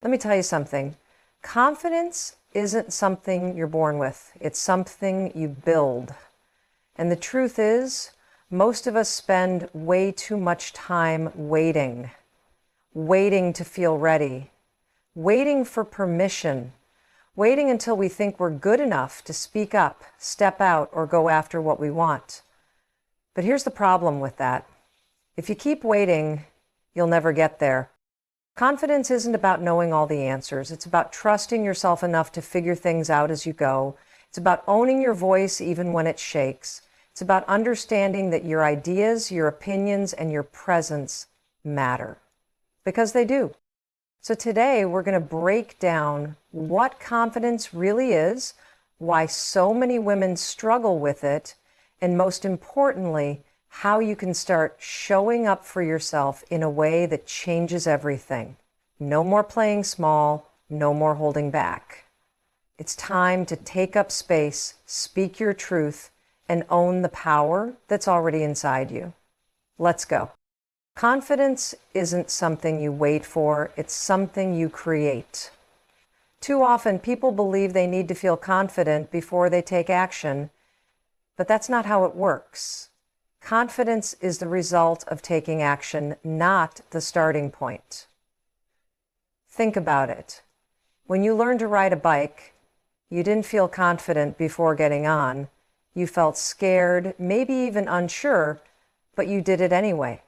Let me tell you something. Confidence isn't something you're born with. It's something you build. And the truth is, most of us spend way too much time waiting to feel ready, waiting for permission, waiting until we think we're good enough to speak up, step out, or go after what we want. But here's the problem with that. If you keep waiting, you'll never get there. Confidence isn't about knowing all the answers. It's about trusting yourself enough to figure things out as you go. It's about owning your voice even when it shakes. It's about understanding that your ideas, your opinions, and your presence matter. Because they do. So today we're going to break down what confidence really is, why so many women struggle with it, and most importantly, how you can start showing up for yourself in a way that changes everything. No more playing small, no more holding back. It's time to take up space, speak your truth, and own the power that's already inside you. Let's go. Confidence isn't something you wait for, it's something you create. Too often, people believe they need to feel confident before they take action, but that's not how it works. Confidence is the result of taking action, not the starting point. Think about it. When you learned to ride a bike, you didn't feel confident before getting on. You felt scared, maybe even unsure, but you did it anyway.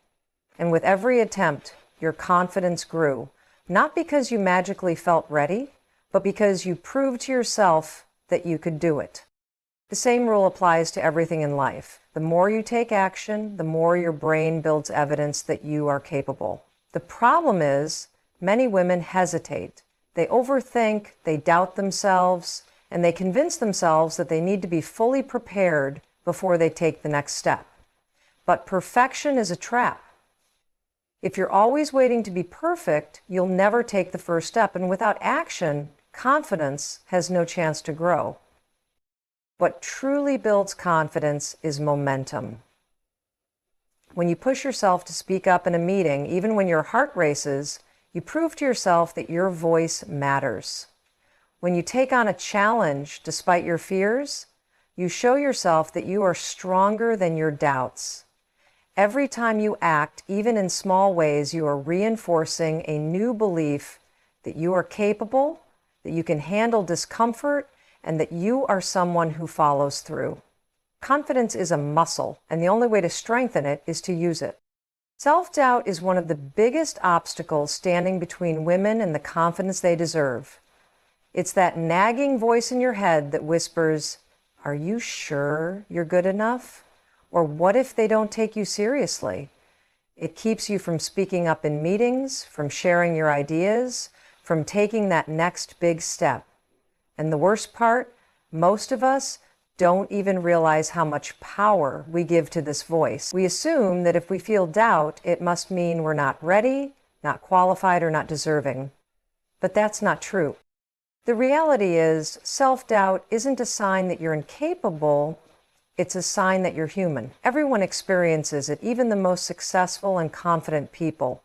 And with every attempt, your confidence grew, not because you magically felt ready, but because you proved to yourself that you could do it. The same rule applies to everything in life. The more you take action, the more your brain builds evidence that you are capable. The problem is, many women hesitate. They overthink, they doubt themselves, and they convince themselves that they need to be fully prepared before they take the next step. But perfection is a trap. If you're always waiting to be perfect, you'll never take the first step, and without action, confidence has no chance to grow. What truly builds confidence is momentum. When you push yourself to speak up in a meeting, even when your heart races, you prove to yourself that your voice matters. When you take on a challenge despite your fears, you show yourself that you are stronger than your doubts. Every time you act, even in small ways, you are reinforcing a new belief that you are capable, that you can handle discomfort, and that you are someone who follows through. Confidence is a muscle, and the only way to strengthen it is to use it. Self-doubt is one of the biggest obstacles standing between women and the confidence they deserve. It's that nagging voice in your head that whispers, "Are you sure you're good enough?" Or "What if they don't take you seriously?" It keeps you from speaking up in meetings, from sharing your ideas, from taking that next big step. And the worst part, most of us don't even realize how much power we give to this voice. We assume that if we feel doubt, it must mean we're not ready, not qualified, or not deserving. But that's not true. The reality is, self-doubt isn't a sign that you're incapable, it's a sign that you're human. Everyone experiences it, even the most successful and confident people.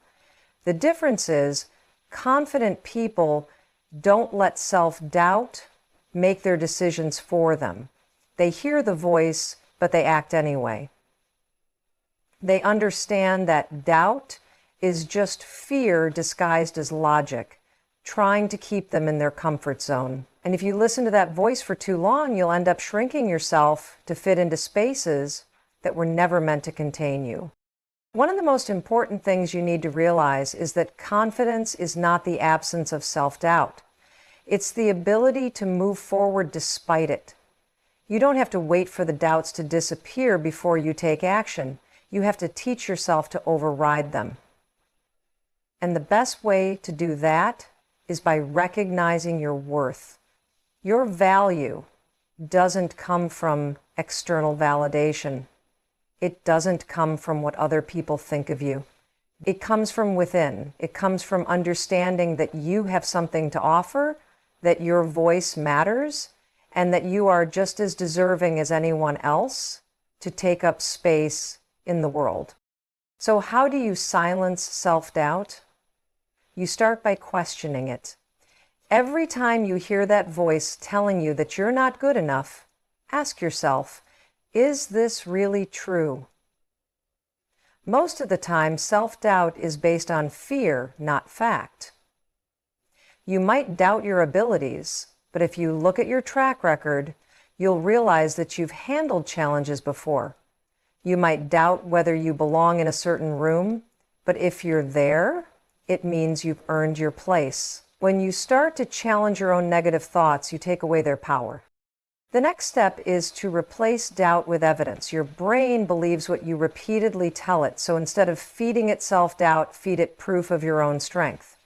The difference is, confident people don't let self-doubt make their decisions for them. They hear the voice, but they act anyway. They understand that doubt is just fear disguised as logic, trying to keep them in their comfort zone. And if you listen to that voice for too long, you'll end up shrinking yourself to fit into spaces that were never meant to contain you. One of the most important things you need to realize is that confidence is not the absence of self-doubt. It's the ability to move forward despite it. You don't have to wait for the doubts to disappear before you take action. You have to teach yourself to override them. And the best way to do that is by recognizing your worth. Your value doesn't come from external validation. It doesn't come from what other people think of you. It comes from within. It comes from understanding that you have something to offer, that your voice matters, and that you are just as deserving as anyone else to take up space in the world. So how do you silence self-doubt? You start by questioning it. Every time you hear that voice telling you that you're not good enough, ask yourself, is this really true? Most of the time, self-doubt is based on fear, not fact. You might doubt your abilities, but if you look at your track record, you'll realize that you've handled challenges before. You might doubt whether you belong in a certain room, but if you're there, it means you've earned your place. When you start to challenge your own negative thoughts, you take away their power. The next step is to replace doubt with evidence. Your brain believes what you repeatedly tell it, so instead of feeding it self-doubt, feed it proof of your own strength.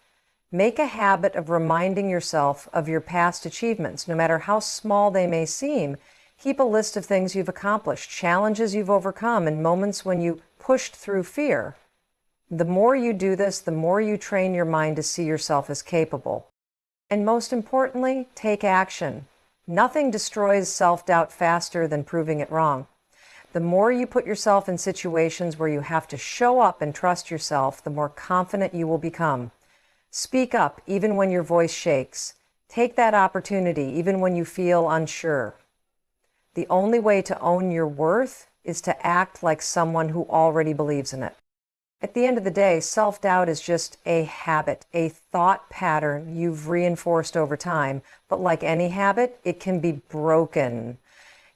Make a habit of reminding yourself of your past achievements, no matter how small they may seem. Keep a list of things you've accomplished, challenges you've overcome, and moments when you pushed through fear. The more you do this, the more you train your mind to see yourself as capable. And most importantly, take action. Nothing destroys self-doubt faster than proving it wrong. The more you put yourself in situations where you have to show up and trust yourself, the more confident you will become. Speak up even when your voice shakes. Take that opportunity even when you feel unsure. The only way to own your worth is to act like someone who already believes in it. At the end of the day, self-doubt is just a habit, a thought pattern you've reinforced over time. But like any habit, it can be broken.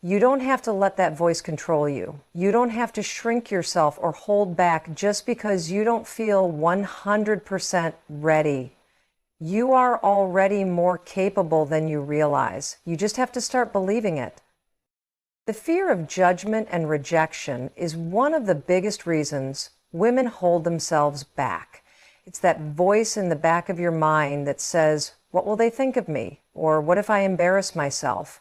You don't have to let that voice control you. You don't have to shrink yourself or hold back just because you don't feel 100% ready. You are already more capable than you realize. You just have to start believing it. The fear of judgment and rejection is one of the biggest reasons women hold themselves back. It's that voice in the back of your mind that says, "What will they think of me?" Or "What if I embarrass myself?"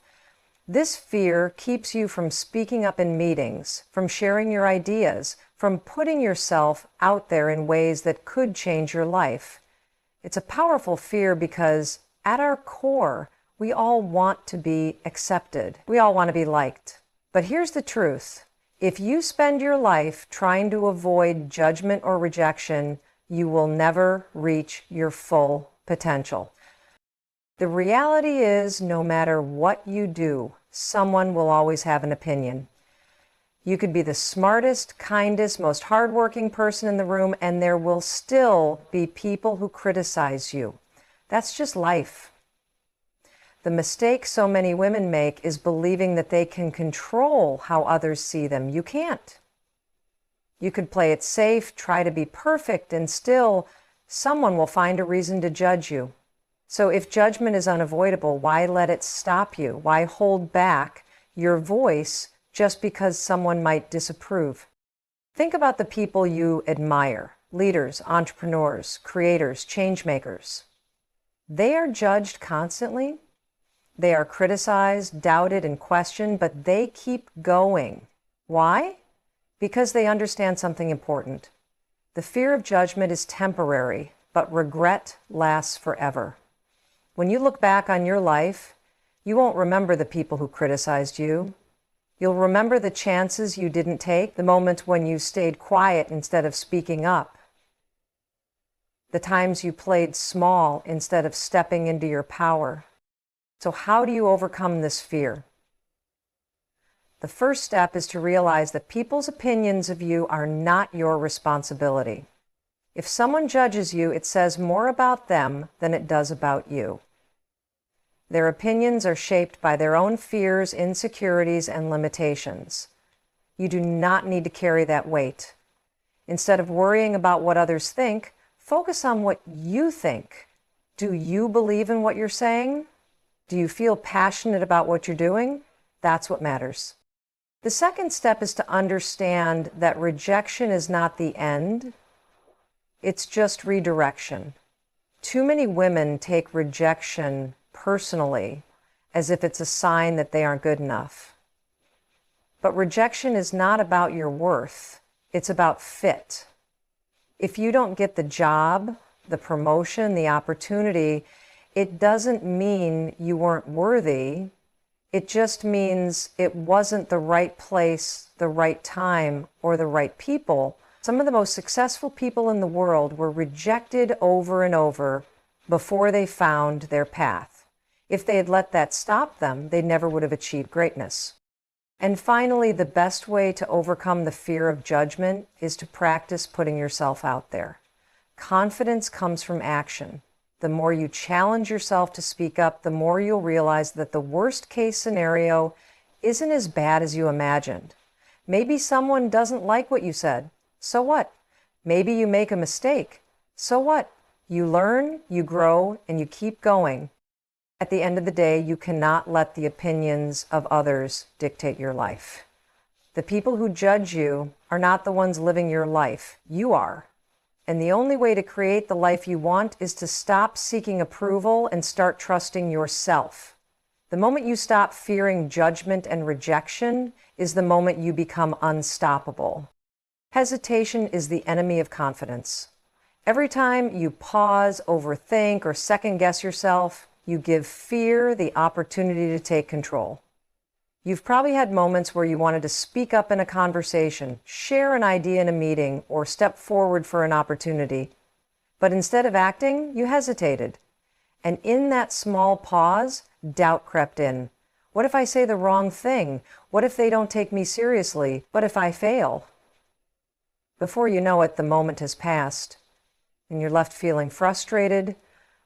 This fear keeps you from speaking up in meetings, from sharing your ideas, from putting yourself out there in ways that could change your life. It's a powerful fear because at our core, we all want to be accepted. We all want to be liked. But here's the truth. If you spend your life trying to avoid judgment or rejection, you will never reach your full potential. The reality is, no matter what you do, someone will always have an opinion. You could be the smartest, kindest, most hardworking person in the room, and there will still be people who criticize you. That's just life. The mistake so many women make is believing that they can control how others see them. You can't. You could play it safe, try to be perfect, and still someone will find a reason to judge you. So if judgment is unavoidable, why let it stop you? Why hold back your voice just because someone might disapprove? Think about the people you admire: leaders, entrepreneurs, creators, change makers. They are judged constantly. They are criticized, doubted, and questioned, but they keep going. Why? Because they understand something important. The fear of judgment is temporary, but regret lasts forever. When you look back on your life, you won't remember the people who criticized you. You'll remember the chances you didn't take, the moments when you stayed quiet instead of speaking up, the times you played small instead of stepping into your power. So how do you overcome this fear? The first step is to realize that people's opinions of you are not your responsibility. If someone judges you, it says more about them than it does about you. Their opinions are shaped by their own fears, insecurities, and limitations. You do not need to carry that weight. Instead of worrying about what others think, focus on what you think. Do you believe in what you're saying? Do you feel passionate about what you're doing? That's what matters. The second step is to understand that rejection is not the end. It's just redirection. Too many women take rejection personally, as if it's a sign that they aren't good enough. But rejection is not about your worth. It's about fit. If you don't get the job, the promotion, the opportunity, it doesn't mean you weren't worthy. It just means it wasn't the right place, the right time, or the right people Some of the most successful people in the world were rejected over and over before they found their path. If they had let that stop them, they never would have achieved greatness. And finally, the best way to overcome the fear of judgment is to practice putting yourself out there. Confidence comes from action. The more you challenge yourself to speak up, the more you'll realize that the worst case scenario isn't as bad as you imagined. Maybe someone doesn't like what you said. So what? Maybe you make a mistake. So what? You learn, you grow, and you keep going. At the end of the day, you cannot let the opinions of others dictate your life. The people who judge you are not the ones living your life. You are. And the only way to create the life you want is to stop seeking approval and start trusting yourself. The moment you stop fearing judgment and rejection is the moment you become unstoppable. Hesitation is the enemy of confidence. Every time you pause, overthink, or second-guess yourself, you give fear the opportunity to take control. You've probably had moments where you wanted to speak up in a conversation, share an idea in a meeting, or step forward for an opportunity. But instead of acting, you hesitated. And in that small pause, doubt crept in. What if I say the wrong thing? What if they don't take me seriously? What if I fail? Before you know it, the moment has passed, and you're left feeling frustrated,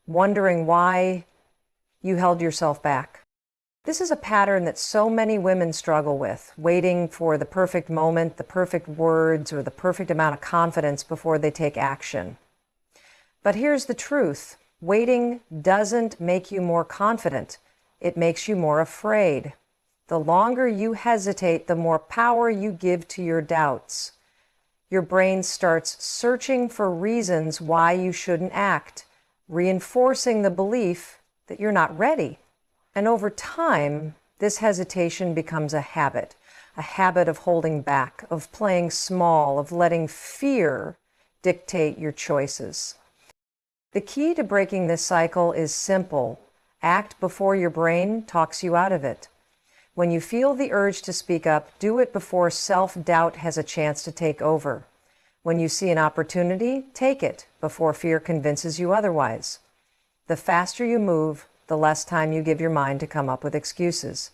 wondering why you held yourself back. This is a pattern that so many women struggle with, waiting for the perfect moment, the perfect words, or the perfect amount of confidence before they take action. But here's the truth. Waiting doesn't make you more confident. It makes you more afraid. The longer you hesitate, the more power you give to your doubts. Your brain starts searching for reasons why you shouldn't act, reinforcing the belief that you're not ready. And over time, this hesitation becomes a habit of holding back, of playing small, of letting fear dictate your choices. The key to breaking this cycle is simple. Act before your brain talks you out of it. When you feel the urge to speak up, do it before self-doubt has a chance to take over. When you see an opportunity, take it before fear convinces you otherwise. The faster you move, the less time you give your mind to come up with excuses.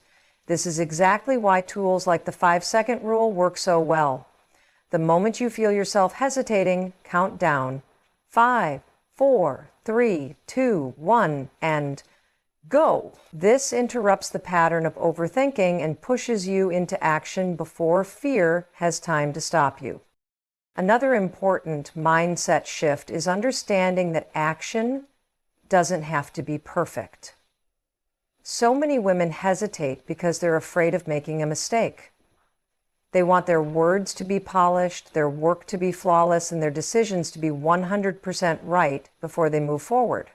This is exactly why tools like the 5-second rule work so well. The moment you feel yourself hesitating, count down. 5, 4, 3, 2, 1, and go. This interrupts the pattern of overthinking and pushes you into action before fear has time to stop you. Another important mindset shift is understanding that action doesn't have to be perfect. So many women hesitate because they're afraid of making a mistake. They want their words to be polished, their work to be flawless, and their decisions to be 100% right before they move forward.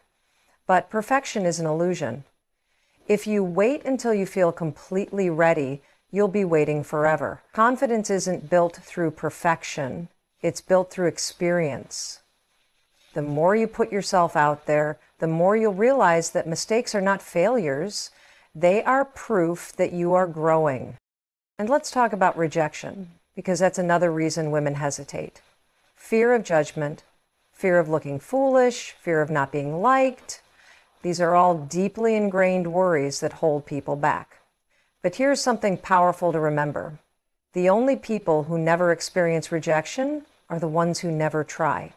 But perfection is an illusion. If you wait until you feel completely ready, you'll be waiting forever. Confidence isn't built through perfection. It's built through experience. The more you put yourself out there, the more you'll realize that mistakes are not failures. They are proof that you are growing. And let's talk about rejection, because that's another reason women hesitate. Fear of judgment, fear of looking foolish, fear of not being liked. These are all deeply ingrained worries that hold people back. But here's something powerful to remember. The only people who never experience rejection are the ones who never try.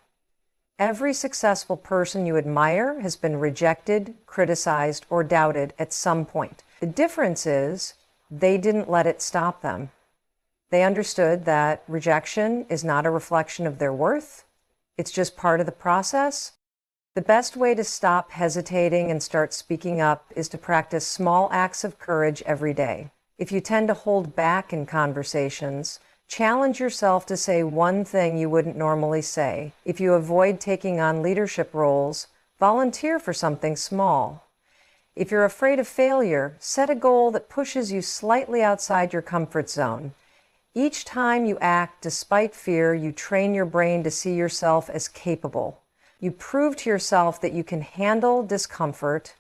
Every successful person you admire has been rejected, criticized, or doubted at some point. The difference is they didn't let it stop them. They understood that rejection is not a reflection of their worth. It's just part of the process. The best way to stop hesitating and start speaking up is to practice small acts of courage every day. If you tend to hold back in conversations, challenge yourself to say one thing you wouldn't normally say. If you avoid taking on leadership roles, volunteer for something small. If you're afraid of failure, set a goal that pushes you slightly outside your comfort zone. Each time you act despite fear, you train your brain to see yourself as capable. You prove to yourself that you can handle discomfort,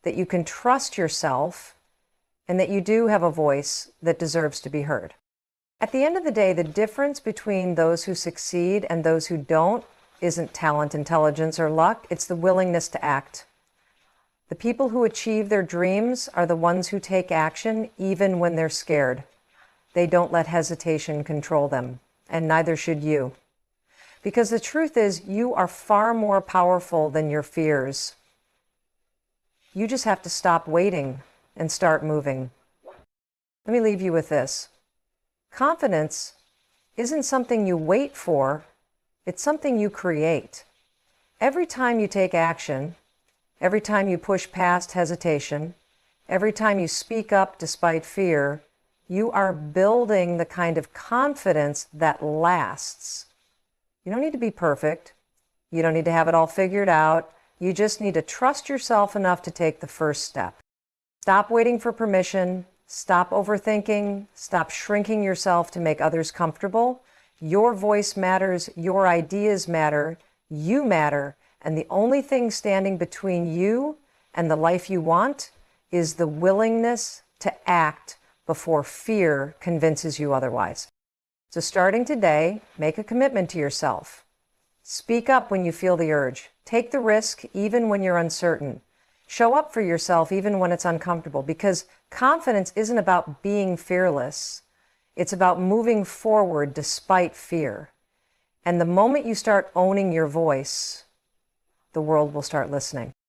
that you can trust yourself, and that you do have a voice that deserves to be heard. At the end of the day, the difference between those who succeed and those who don't isn't talent, intelligence, or luck. It's the willingness to act. The people who achieve their dreams are the ones who take action even when they're scared. They don't let hesitation control them, and neither should you. Because the truth is, you are far more powerful than your fears. You just have to stop waiting and start moving. Let me leave you with this. Confidence isn't something you wait for, it's something you create. Every time you take action, every time you push past hesitation, every time you speak up despite fear, you are building the kind of confidence that lasts. You don't need to be perfect. You don't need to have it all figured out. You just need to trust yourself enough to take the first step. Stop waiting for permission. Stop overthinking. Stop shrinking yourself to make others comfortable. Your voice matters. Your ideas matter. You matter. And the only thing standing between you and the life you want is the willingness to act before fear convinces you otherwise. So starting today, make a commitment to yourself. Speak up when you feel the urge. Take the risk even when you're uncertain. Show up for yourself even when it's uncomfortable, because confidence isn't about being fearless. It's about moving forward despite fear. And the moment you start owning your voice, the world will start listening.